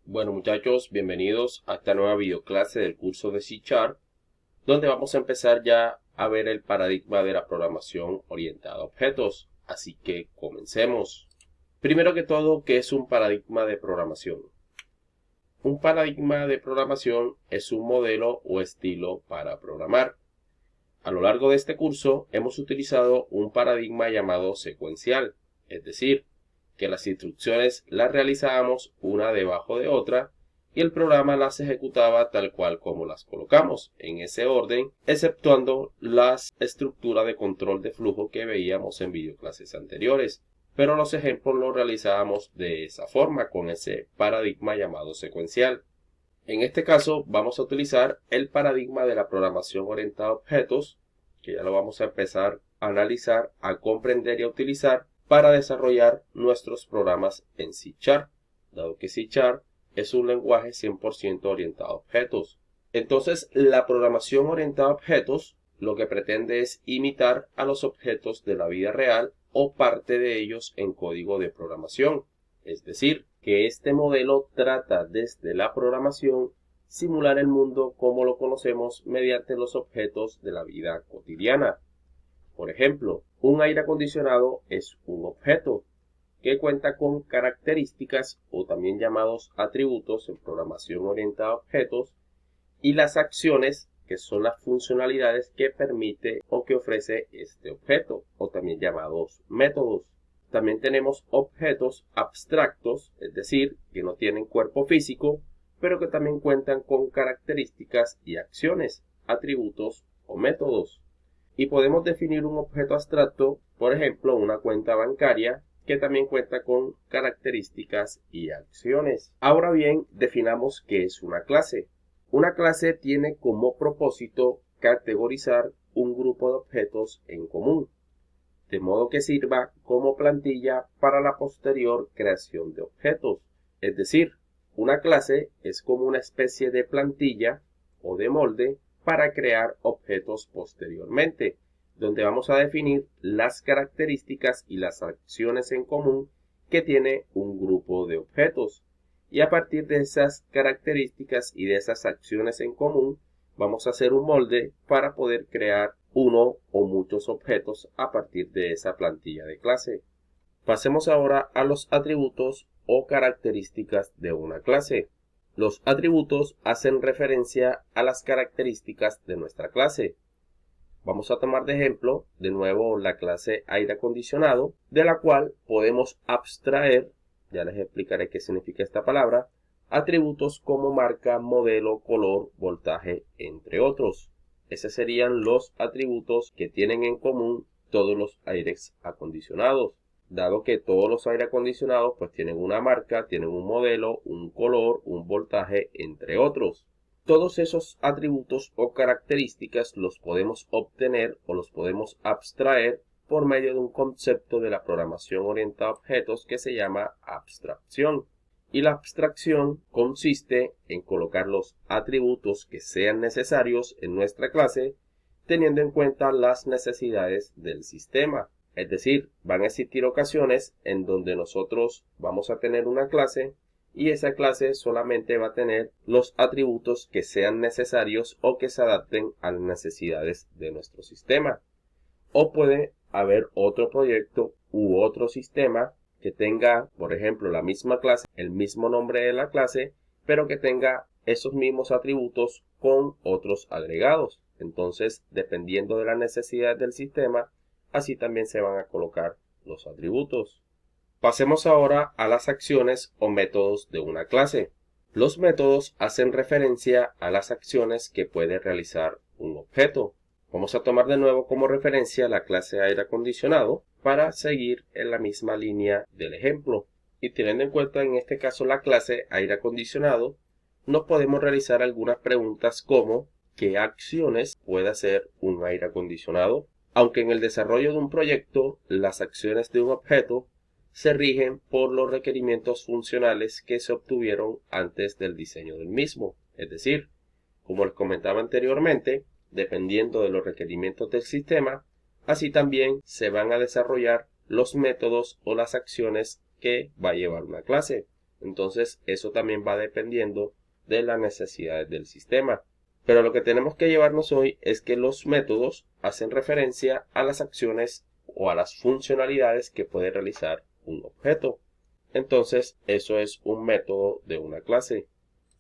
Bueno muchachos, bienvenidos a esta nueva videoclase del curso de C#, donde vamos a empezar ya a ver el paradigma de la programación orientada a objetos. Así que comencemos. Primero que todo, ¿qué es un paradigma de programación? Un paradigma de programación es un modelo o estilo para programar. A lo largo de este curso hemos utilizado un paradigma llamado secuencial, es decir, que las instrucciones las realizábamos una debajo de otra y el programa las ejecutaba tal cual como las colocamos, en ese orden, exceptuando las estructuras de control de flujo que veíamos en videoclases anteriores. Pero los ejemplos los realizábamos de esa forma, con ese paradigma llamado secuencial. En este caso vamos a utilizar el paradigma de la programación orientada a objetos, que ya lo vamos a empezar a analizar, a comprender y a utilizar para desarrollar nuestros programas en C#, dado que C# es un lenguaje 100% orientado a objetos. Entonces, la programación orientada a objetos lo que pretende es imitar a los objetos de la vida real o parte de ellos en código de programación. Es decir, que este modelo trata desde la programación simular el mundo como lo conocemos mediante los objetos de la vida cotidiana. Por ejemplo, un aire acondicionado es un objeto que cuenta con características o también llamados atributos en programación orientada a objetos y las acciones que son las funcionalidades que permite o que ofrece este objeto o también llamados métodos. También tenemos objetos abstractos, es decir, que no tienen cuerpo físico, pero que también cuentan con características y acciones, atributos o métodos. Y podemos definir un objeto abstracto, por ejemplo, una cuenta bancaria, que también cuenta con características y acciones. Ahora bien, definamos qué es una clase. Una clase tiene como propósito categorizar un grupo de objetos en común, de modo que sirva como plantilla para la posterior creación de objetos. Es decir, una clase es como una especie de plantilla o de molde para crear objetos posteriormente, donde vamos a definir las características y las acciones en común que tiene un grupo de objetos. Y a partir de esas características y de esas acciones en común, vamos a hacer un molde para poder crear uno o muchos objetos a partir de esa plantilla de clase. Pasemos ahora a los atributos o características de una clase. Los atributos hacen referencia a las características de nuestra clase. Vamos a tomar de ejemplo de nuevo la clase aire acondicionado, de la cual podemos abstraer, ya les explicaré qué significa esta palabra, atributos como marca, modelo, color, voltaje, entre otros. Esos serían los atributos que tienen en común todos los aires acondicionados, dado que todos los aires acondicionados pues tienen una marca, tienen un modelo, un color, un voltaje, entre otros. Todos esos atributos o características los podemos obtener o los podemos abstraer por medio de un concepto de la programación orientada a objetos que se llama abstracción. Y la abstracción consiste en colocar los atributos que sean necesarios en nuestra clase teniendo en cuenta las necesidades del sistema. Es decir, van a existir ocasiones en donde nosotros vamos a tener una clase y esa clase solamente va a tener los atributos que sean necesarios o que se adapten a las necesidades de nuestro sistema. O puede haber otro proyecto u otro sistema que tenga, por ejemplo, la misma clase, el mismo nombre de la clase, pero que tenga esos mismos atributos con otros agregados. Entonces, dependiendo de las necesidades del sistema, así también se van a colocar los atributos. Pasemos ahora a las acciones o métodos de una clase. Los métodos hacen referencia a las acciones que puede realizar un objeto. Vamos a tomar de nuevo como referencia la clase aire acondicionado para seguir en la misma línea del ejemplo. Y teniendo en cuenta en este caso la clase aire acondicionado, nos podemos realizar algunas preguntas como ¿qué acciones puede hacer un aire acondicionado? Aunque en el desarrollo de un proyecto las acciones de un objeto se rigen por los requerimientos funcionales que se obtuvieron antes del diseño del mismo. Es decir, como les comentaba anteriormente, dependiendo de los requerimientos del sistema, así también se van a desarrollar los métodos o las acciones que va a llevar una clase. Entonces eso también va dependiendo de las necesidades del sistema. Pero lo que tenemos que llevarnos hoy es que los métodos hacen referencia a las acciones o a las funcionalidades que puede realizar un objeto. Entonces eso es un método de una clase.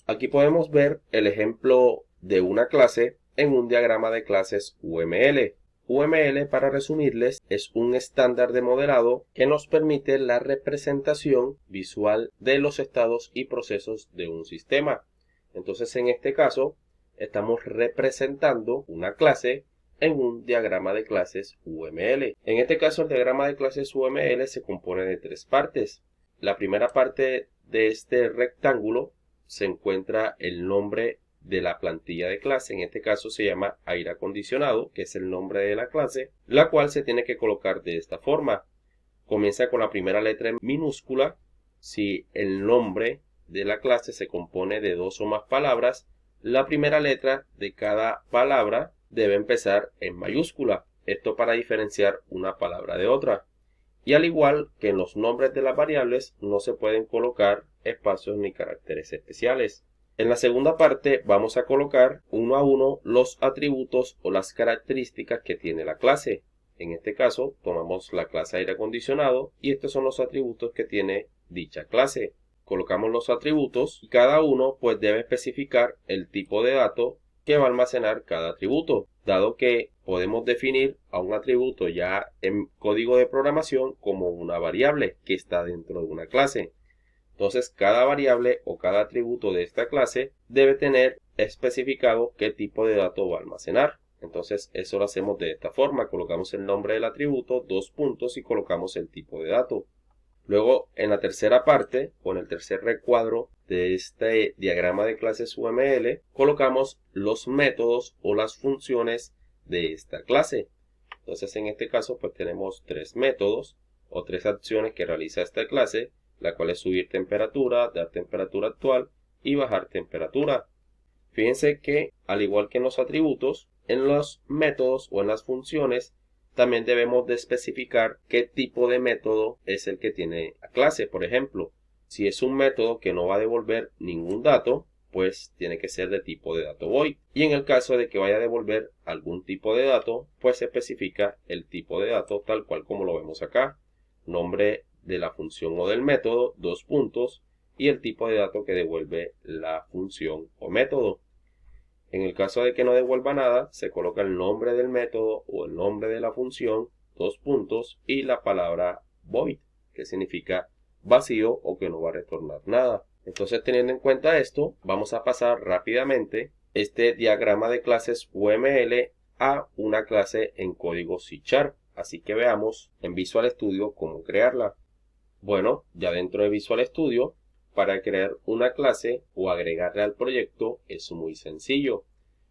Aquí podemos ver el ejemplo de una clase en un diagrama de clases UML. UML, para resumirles, es un estándar de modelado que nos permite la representación visual de los estados y procesos de un sistema. Entonces, en este caso, estamos representando una clase en un diagrama de clases UML. En este caso, el diagrama de clases UML se compone de tres partes. La primera parte de este rectángulo se encuentra el nombre de la plantilla de clase. En este caso se llama aire acondicionado, que es el nombre de la clase, la cual se tiene que colocar de esta forma. Comienza con la primera letra en minúscula. Si el nombre de la clase se compone de dos o más palabras, la primera letra de cada palabra debe empezar en mayúscula. Esto para diferenciar una palabra de otra. Y al igual que en los nombres de las variables, no se pueden colocar espacios ni caracteres especiales. En la segunda parte vamos a colocar uno a uno los atributos o las características que tiene la clase. En este caso tomamos la clase aire acondicionado y estos son los atributos que tiene dicha clase. Colocamos los atributos y cada uno pues debe especificar el tipo de dato que va a almacenar cada atributo, dado que podemos definir a un atributo ya en código de programación como una variable que está dentro de una clase. Entonces, cada variable o cada atributo de esta clase debe tener especificado qué tipo de dato va a almacenar. Entonces, eso lo hacemos de esta forma. Colocamos el nombre del atributo, dos puntos y colocamos el tipo de dato. Luego, en la tercera parte, con el tercer recuadro de este diagrama de clases UML, colocamos los métodos o las funciones de esta clase. Entonces, en este caso, pues tenemos tres métodos o tres acciones que realiza esta clase, la cual es subir temperatura, dar temperatura actual y bajar temperatura. Fíjense que, al igual que en los atributos, en los métodos o en las funciones, también debemos de especificar qué tipo de método es el que tiene la clase. Por ejemplo, si es un método que no va a devolver ningún dato, pues tiene que ser de tipo de dato void. Y en el caso de que vaya a devolver algún tipo de dato, pues se especifica el tipo de dato tal cual como lo vemos acá. Nombre de la función o del método, dos puntos, y el tipo de dato que devuelve la función o método. En el caso de que no devuelva nada, se coloca el nombre del método o el nombre de la función, dos puntos, y la palabra void, que significa vacío o que no va a retornar nada. Entonces, teniendo en cuenta esto, vamos a pasar rápidamente este diagrama de clases UML a una clase en código C#. Así que veamos en Visual Studio cómo crearla. Bueno, ya dentro de Visual Studio, para crear una clase o agregarle al proyecto es muy sencillo.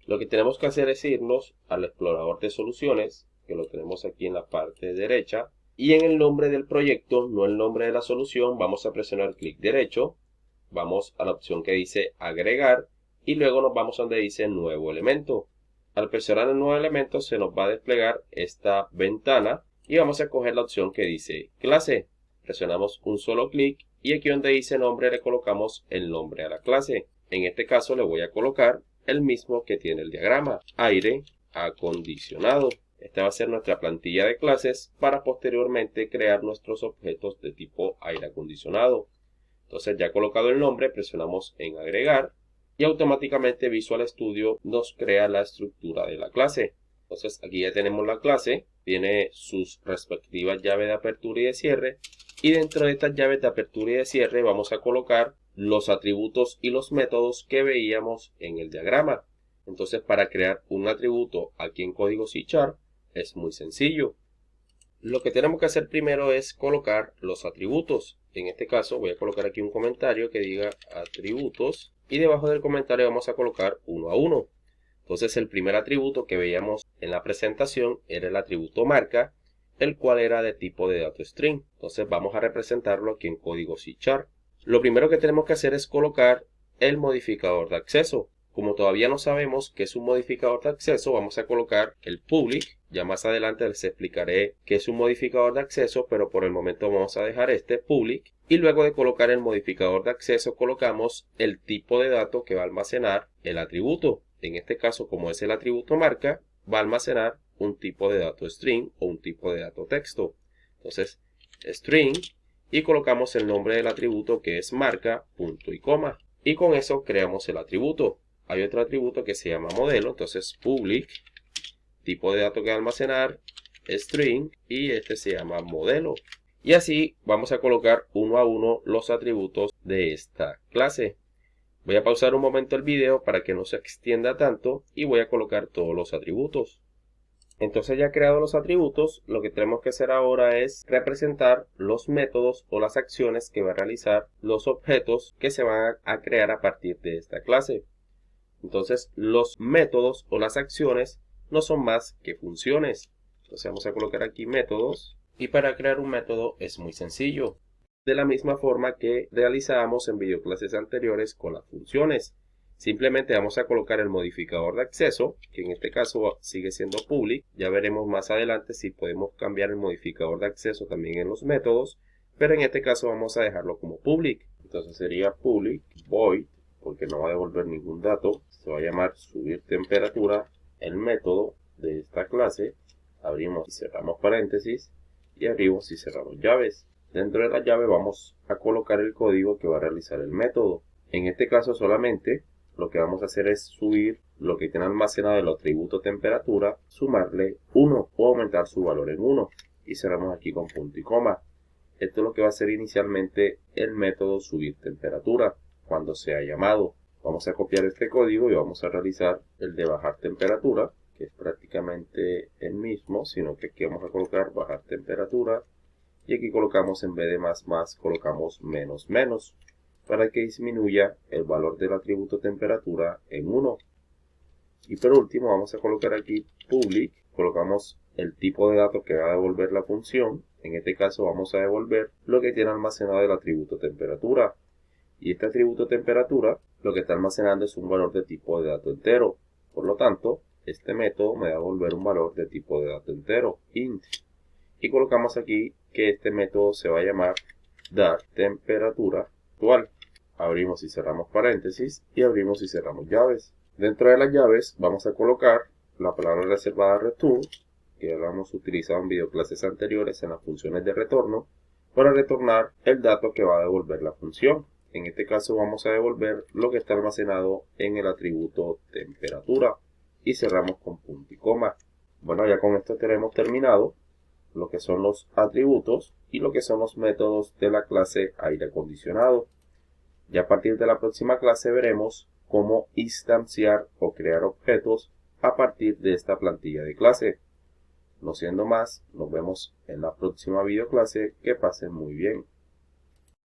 Lo que tenemos que hacer es irnos al explorador de soluciones, que lo tenemos aquí en la parte derecha, y en el nombre del proyecto, no el nombre de la solución, vamos a presionar clic derecho, vamos a la opción que dice agregar y luego nos vamos a donde dice nuevo elemento. Al presionar el nuevo elemento se nos va a desplegar esta ventana y vamos a coger la opción que dice clase. Presionamos un solo clic y aquí donde dice nombre le colocamos el nombre a la clase. En este caso le voy a colocar el mismo que tiene el diagrama, aire acondicionado. Esta va a ser nuestra plantilla de clases para posteriormente crear nuestros objetos de tipo aire acondicionado. Entonces, ya colocado el nombre, presionamos en agregar y automáticamente Visual Studio nos crea la estructura de la clase. Entonces, aquí ya tenemos la clase, tiene sus respectivas llaves de apertura y de cierre. Y dentro de estas llaves de apertura y de cierre vamos a colocar los atributos y los métodos que veíamos en el diagrama. Entonces, para crear un atributo aquí en código C# es muy sencillo. Lo que tenemos que hacer primero es colocar los atributos. En este caso voy a colocar aquí un comentario que diga atributos y debajo del comentario vamos a colocar uno a uno. Entonces, el primer atributo que veíamos en la presentación era el atributo marca, el cual era de tipo de dato string. Entonces vamos a representarlo aquí en código C#. Lo primero que tenemos que hacer es colocar el modificador de acceso. Como todavía no sabemos qué es un modificador de acceso, vamos a colocar el public. Ya más adelante les explicaré qué es un modificador de acceso, pero por el momento vamos a dejar este public. Y luego de colocar el modificador de acceso, colocamos el tipo de dato que va a almacenar el atributo. En este caso, como es el atributo marca, va a almacenar un tipo de dato string o un tipo de dato texto. Entonces, string, y colocamos el nombre del atributo que es marca, punto y coma. Y con eso creamos el atributo. Hay otro atributo que se llama modelo, entonces public, tipo de dato que va a almacenar, string, y este se llama modelo. Y así vamos a colocar uno a uno los atributos de esta clase. Voy a pausar un momento el video para que no se extienda tanto y voy a colocar todos los atributos. Entonces ya creados los atributos, lo que tenemos que hacer ahora es representar los métodos o las acciones que va a realizar los objetos que se van a crear a partir de esta clase. Entonces los métodos o las acciones no son más que funciones. Entonces vamos a colocar aquí métodos. Y para crear un método es muy sencillo. De la misma forma que realizábamos en videoclases anteriores con las funciones. Simplemente vamos a colocar el modificador de acceso, que en este caso sigue siendo public. Ya veremos más adelante si podemos cambiar el modificador de acceso también en los métodos. Pero en este caso vamos a dejarlo como public. Entonces sería public void, porque no va a devolver ningún dato. Se va a llamar subir temperatura, el método de esta clase. Abrimos y cerramos paréntesis. Y abrimos y cerramos llaves. Dentro de la llave vamos a colocar el código que va a realizar el método. En este caso solamente lo que vamos a hacer es subir lo que tiene almacenado el atributo temperatura, sumarle 1 o aumentar su valor en 1. Y cerramos aquí con punto y coma. Esto es lo que va a hacer inicialmente el método subir temperatura cuando sea llamado. Vamos a copiar este código y vamos a realizar el de bajar temperatura, que es prácticamente el mismo, sino que aquí vamos a colocar bajar temperatura y aquí colocamos en vez de más colocamos menos menos para que disminuya el valor del atributo temperatura en 1. Y por último vamos a colocar aquí public, colocamos el tipo de datos que va a devolver la función. En este caso vamos a devolver lo que tiene almacenado el atributo temperatura. Y este atributo temperatura lo que está almacenando es un valor de tipo de dato entero. Por lo tanto, este método me va a devolver un valor de tipo de dato entero, int. Y colocamos aquí que este método se va a llamar dar temperatura actual. Abrimos y cerramos paréntesis y abrimos y cerramos llaves. Dentro de las llaves vamos a colocar la palabra reservada return, que ya lo hemos utilizado en videoclases anteriores en las funciones de retorno, para retornar el dato que va a devolver la función. En este caso vamos a devolver lo que está almacenado en el atributo temperatura. Y cerramos con punto y coma. Bueno, ya con esto tenemos terminado lo que son los atributos y lo que son los métodos de la clase aire acondicionado. Ya a partir de la próxima clase veremos cómo instanciar o crear objetos a partir de esta plantilla de clase. No siendo más, nos vemos en la próxima videoclase. Que pasen muy bien.